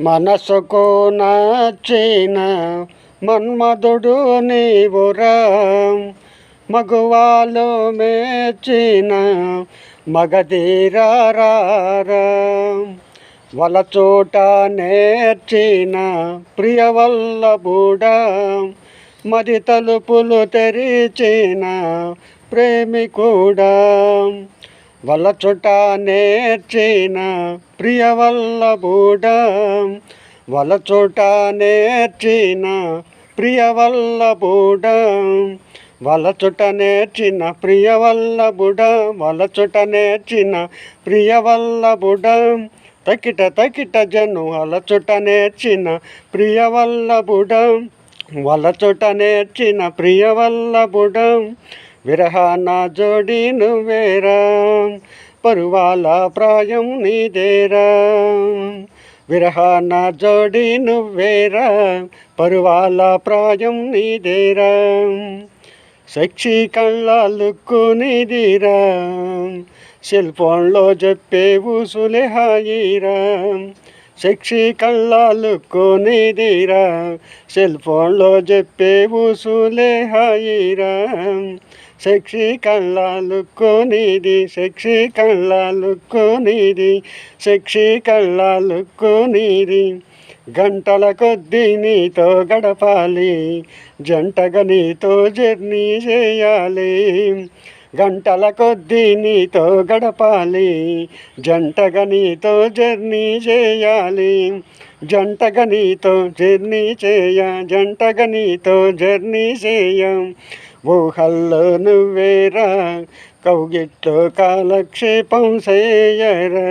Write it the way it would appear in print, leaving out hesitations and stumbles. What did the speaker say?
మనసుకు నచ్చిన మన్మధుడు నీవురా, మగువాలు మెచ్చిన మగధీరారా, వలచోట నేర్చిన ప్రియవల్లభుడా, మరి తలుపులు తెరిచిన ప్రేమికుడా, వలచుట నేర్చిన ప్రియవల్లభుడా, వలచుట నేర్చిన ప్రియవల్లభుడా, వలచుట నేర్చిన ప్రియవల్లభుడా, వలచుట నేర్చిన ప్రియవల్లభుడా, తకిట తకిట జను వలచుట నేర్చిన ప్రియవల్లభుడా, వలచుట నేర్చిన ప్రియవల్లభుడా, విరహాన జోడి నువ్వేరా, పరువాల ప్రాయం నీదేరా, విరహాన జోడి నువ్వేరా, పరువాల ప్రాయం నీదేరా, సెక్సీ కళ్ళాలుక్కు నీదిరా, సెల్ ఫోన్లో చెప్పేవు సులేహాయిరా, సెక్సీ కళ్ళాలుక్కు నీదిరా, సెల్ ఫోన్లో చెప్పేవు సులేహాయిరా, సెక్సీ కళ్ళాలుక్కు నీది, సెక్సీ కళ్ళాలుక్కు నీది, సెక్సీ కళ్ళాలుక్కు నీది, గంటల కొద్దీ నీతో గడపాలి, జంటగా నీతో జర్నీ చేయాలి, గంటల కొద్దీ నీతో గడపాలి, జంటగా నీతో జర్నీ చేయాలి, జంటగా నీతో జర్నీ జంటగా నీతో జర్నీ ఊహల్లో నువ్వేరా, కౌగిట్లో కాలక్షేపం చేయరా.